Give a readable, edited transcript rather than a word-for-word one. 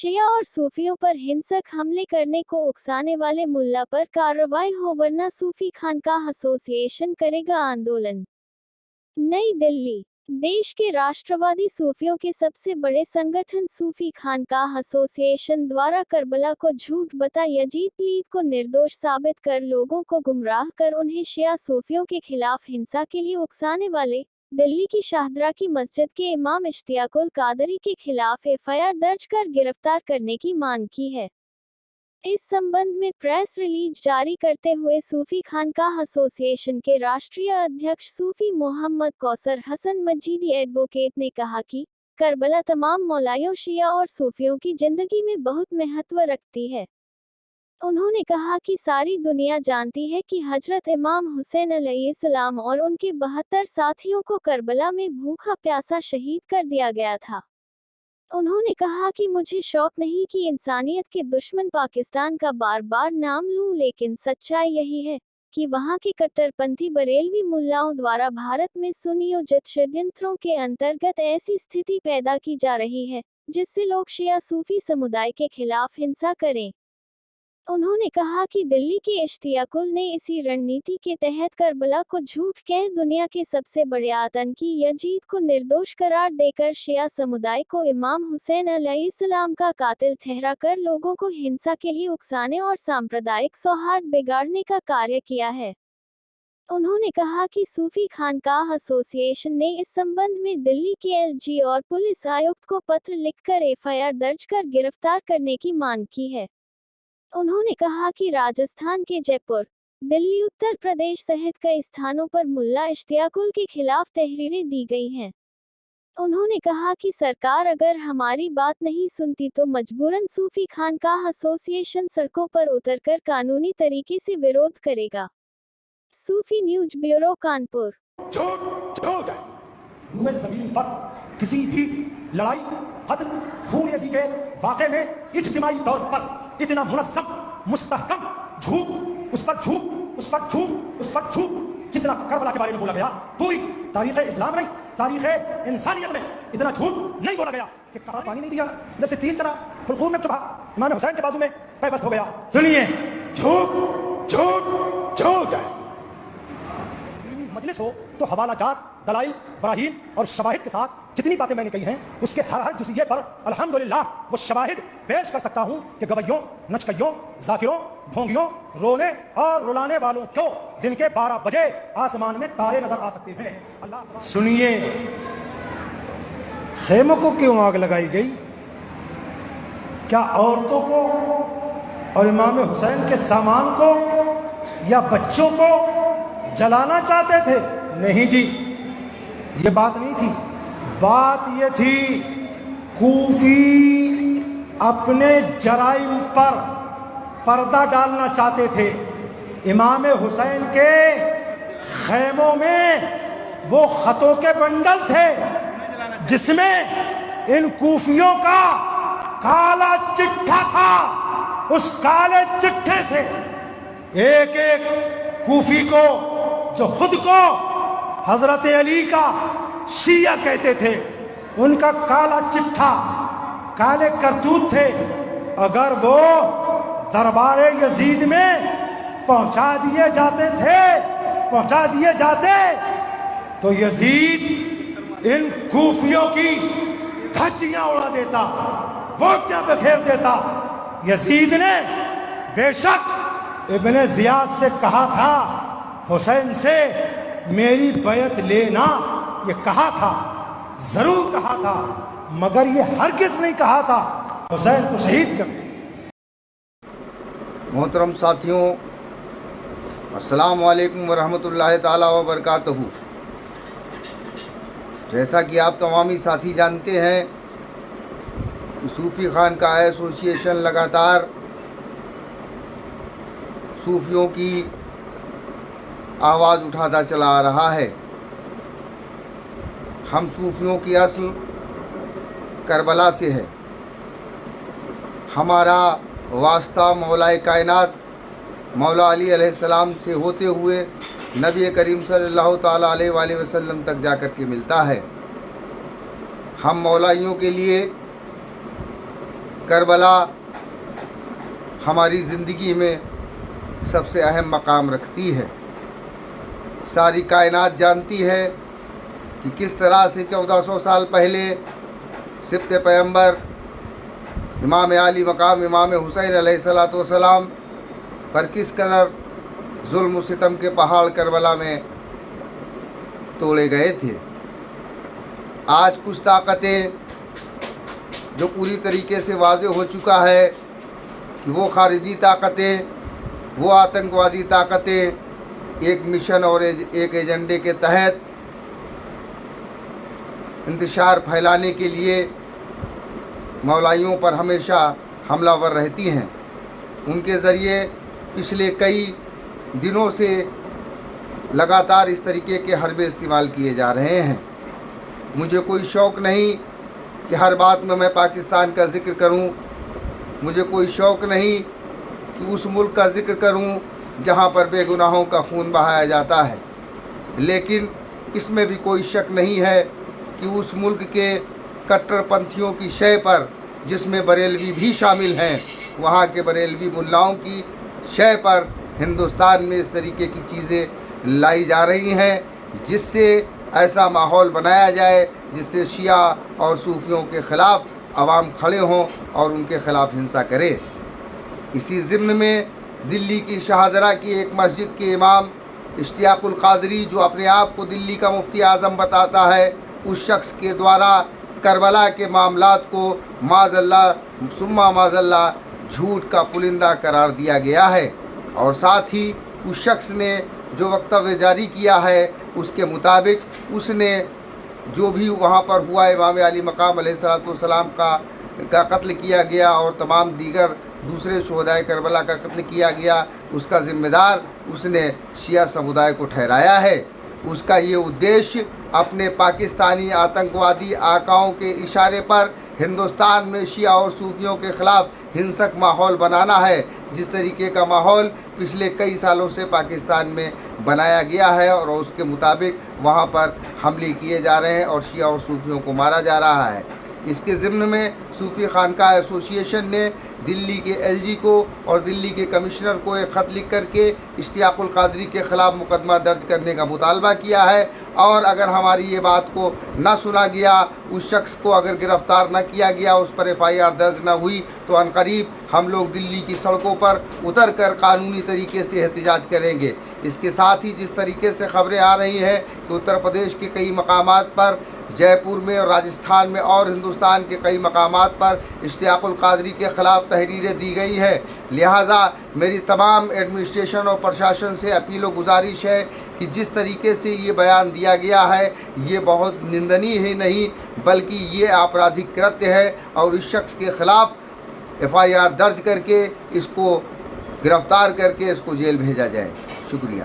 शिया और सूफियों पर हिंसक हमले करने को उकसाने वाले मुल्ला पर कार्रवाई हो वरना सूफी खानकाह एसोसिएशन करेगा आंदोलन। नई दिल्ली। देश के राष्ट्रवादी सूफियों के सबसे बड़े संगठन सूफी खानकाह एसोसिएशन द्वारा करबला को झूठ बता यजीद पीर को निर्दोष साबित कर लोगों को गुमराह कर उन्हें शिया सूफियों के खिलाफ हिंसा के लिए उकसाने वाले दिल्ली की शाहदरा की मस्जिद के इमाम इश्तियाकुल कादरी के खिलाफ एफआईआर दर्ज कर गिरफ्तार करने की मांग की है। इस संबंध में प्रेस रिलीज जारी करते हुए सूफी खानकाह एसोसिएशन के राष्ट्रीय अध्यक्ष सूफी मोहम्मद कौसर हसन मजीदी एडवोकेट ने कहा कि करबला तमाम मौलाइयों, शिया और सूफियों की जिंदगी में बहुत महत्व रखती है। उन्होंने कहा कि सारी दुनिया जानती है कि हजरत इमाम हुसैन अलैहिस्सलाम और उनके 72 साथियों को करबला में भूखा प्यासा शहीद कर दिया गया था। उन्होंने कहा कि मुझे शौक नहीं कि इंसानियत के दुश्मन पाकिस्तान का बार बार नाम लूं, लेकिन सच्चाई यही है कि वहां के कट्टरपंथी बरेलवी मुल्लाओं द्वारा भारत में सुनियोजित षड्यंत्रों के अंतर्गत ऐसी स्थिति पैदा की जा रही है जिससे लोग शिया सूफी समुदाय के खिलाफ हिंसा करें। उन्होंने कहा कि दिल्ली के इश्तियाकुल ने इसी रणनीति के तहत करबला को झूठ कह दुनिया के सबसे बड़े आतंकी यजीद को निर्दोष करार देकर शिया समुदाय को इमाम हुसैन अलैहिस्सलाम का कातिल ठहराकर लोगों को हिंसा के लिए उकसाने और सांप्रदायिक सौहार्द बिगाड़ने का कार्य किया है। उन्होंने कहा कि सूफी खानकाह एसोसिएशन ने इस संबंध में दिल्ली के एलजी और पुलिस आयुक्त को पत्र लिखकर एफआईआर दर्ज कर गिरफ्तार करने की मांग की है। उन्होंने कहा कि राजस्थान के जयपुर, दिल्ली, उत्तर प्रदेश सहित कई स्थानों पर मुल्ला इश्तियाकुल के खिलाफ तहरीरें दी गई हैं। उन्होंने कहा कि सरकार अगर हमारी बात नहीं सुनती तो मजबूरन सूफी खानकाह एसोसिएशन सड़कों पर उतरकर कानूनी तरीके से विरोध करेगा। सूफी न्यूज ब्यूरो, कानपुर। ज़मीन पर किसी भी लड़ाई, कत्ल, खून यज़ी के वाक़े में इज्तिमाई तौर पर इतना मुनज़्ज़म, मुस्तहकम झूठ, उस पर झूठ जितना करबला के बारे में बोला गया, पूरी तारीख़ इस्लाम नहीं, तारीख़ इंसानियत में इतना झूठ नहीं बोला गया कि कहा पानी नहीं दिया, जैसे तीर चला, हुलकूम में चुभा, इमाम हुसैन के बाजू में पैबस्त हो गया। सुनिए, झूठ झूठ झूठ है। मजलिस हो तो हवाला जात, दलाइल, बराहीन और शवाहिद के साथ जितनी बातें मैंने कही हैं उसके हर जुज़िये पर अल्हम्दुलिल्लाह वो शवाहिद पेश कर सकता हूं कि गवैयों, नचकइयों, जाकिरों, भोंगियों, रोने और रुलाने वालों को दिन के 12 बजे आसमान में तारे नजर आ सकते हैं। अल्लाह सुनिए, खेमों को क्यों आग लगाई गई? क्या औरतों को और इमाम हुसैन के सामान को या बच्चों को जलाना चाहते थे? नहीं जी, ये बात नहीं थी। बात ये थी, कूफी अपने जराइम पर पर्दा डालना चाहते थे। इमाम हुसैन के खैमों में वो खतों के बंडल थे जिसमें इन कूफियों का काला चिट्ठा था। उस काले चिट्ठे से एक एक कूफी को, जो खुद को हजरत अली का शिया कहते थे, उनका काला चिट्ठा, काले करतूत थे। अगर वो दरबारे यजीद में पहुंचा दिए जाते तो यजीद इन कूफियों की धज्जियां उड़ा देता, बोटियां बिखेर देता। यजीद ने बेशक इब्ने जियाद से कहा था, हुसैन से मेरी बैत लेना, ये कहा था, जरूर कहा था, मगर ये हरगिज़ नहीं कहा था हुसैन को शहीद कर। मोहतरम साथियों, अस्सलाम वालेकुम वरहमतुल्लाहि ताला व बरकातहू। जैसा कि आप तमामी साथी जानते हैं कि सूफी खानकाह एसोसिएशन लगातार सूफियों की आवाज़ उठाता चला आ रहा है। हम सूफियों की असल करबला से है। हमारा वास्ता मौलाए कायनात मौला अली अलैहिस्सलाम से होते हुए नबी करीम सल्लल्लाहु ताला अलैहि वसल्लम तक जाकर के मिलता है। हम मौलाइयों के लिए کربلا ہماری زندگی میں سب سے اہم مقام رکھتی ہے۔ ساری کائنات جانتی ہے کہ کس طرح سے 1400 سال پہلے سبط پیغمبر امام عالی مقام امام حسین علیہ السلام پر کس قدر ظلم و ستم کے پہاڑ کربلا میں توڑے گئے تھے۔ آج کچھ طاقتیں جو پوری طریقے سے واضح ہو چکا ہے کہ وہ خارجی طاقتیں، وہ آتنکوادی طاقتیں ایک مشن اور ایک ایجنڈے کے تحت انتشار پھیلانے کے لیے مولائیوں پر ہمیشہ حملہ ور رہتی ہیں۔ ان کے ذریعے پچھلے کئی دنوں سے لگاتار اس طریقے کے حربے استعمال کیے جا رہے ہیں۔ مجھے کوئی شوق نہیں کہ ہر بات میں پاکستان کا ذکر کروں، مجھے کوئی شوق نہیں کہ اس ملک کا ذکر کروں جہاں پر بے گناہوں کا خون بہایا جاتا ہے، لیکن اس میں بھی کوئی شک نہیں ہے کہ اس ملک کے کٹر پنتھیوں کی شے پر، جس میں بریلوی بھی شامل ہیں، وہاں کے بریلوی ملاؤں کی شے پر ہندوستان میں اس طریقے کی چیزیں لائی جا رہی ہیں جس سے ایسا ماحول بنایا جائے جس سے شیعہ اور صوفیوں کے خلاف عوام کھڑے ہوں اور ان کے خلاف ہنسا کرے۔ اسی ضمن میں دلی کی شاہدرہ کی ایک مسجد کے امام اشتیاق القادری، جو اپنے آپ کو دلی کا مفتی اعظم بتاتا ہے، اس شخص کے دوارا کربلا کے معاملات کو معاذ اللہ ثم معاذ اللہ جھوٹ کا پلندہ قرار دیا گیا ہے، اور ساتھ ہی اس شخص نے جو وقتویہ جاری کیا ہے اس کے مطابق اس نے جو بھی وہاں پر ہوا امام علی مقام علیہ السلام کا قتل کیا گیا اور تمام دیگر دوسرے شہدائے کربلا کا قتل کیا گیا، اس کا ذمہ دار اس نے شیعہ سمودائے کو ٹھہرایا ہے۔ اس کا یہ ادیش اپنے پاکستانی آتنکوادی آقاؤں کے اشارے پر ہندوستان میں شیعہ اور صوفیوں کے خلاف ہنسک ماحول بنانا ہے، جس طریقے کا ماحول پچھلے کئی سالوں سے پاکستان میں بنایا گیا ہے، اور اس کے مطابق وہاں پر حملے کیے جا رہے ہیں اور شیعہ اور صوفیوں کو مارا جا رہا ہے۔ اس کے ضمن میں صوفی خانقاہ ایسوسی ایشن نے دلی کے ایل جی کو اور دلی کے کمشنر کو ایک خط لکھ کر کے اشتیاق القادری کے خلاف مقدمہ درج کرنے کا مطالبہ کیا ہے، اور اگر ہماری یہ بات کو نہ سنا گیا، اس شخص کو اگر گرفتار نہ کیا گیا، اس پر FIR درج نہ ہوئی، تو عنقریب ہم لوگ دلی کی سڑکوں پر اتر کر قانونی طریقے سے احتجاج کریں گے۔ اس کے ساتھ ہی جس طریقے سے خبریں آ رہی ہیں کہ اتر پردیش کے کئی مقامات پر، جے پور میں اور راجستھان میں اور ہندوستان کے کئی مقامات پر اشتیاق القادری کے خلاف تحریریں دی گئی ہیں، لہٰذا میری تمام ایڈمنسٹریشن اور پرشاسن سے اپیل و گزارش ہے کہ جس طریقے سے یہ بیان دیا گیا ہے یہ بہت نندنی ہی نہیں بلکہ یہ آپرادھک کرتیہ ہے، اور اس شخص کے خلاف FIR درج کر کے اس کو گرفتار کر کے اس کو جیل بھیجا جائے۔ شکریہ۔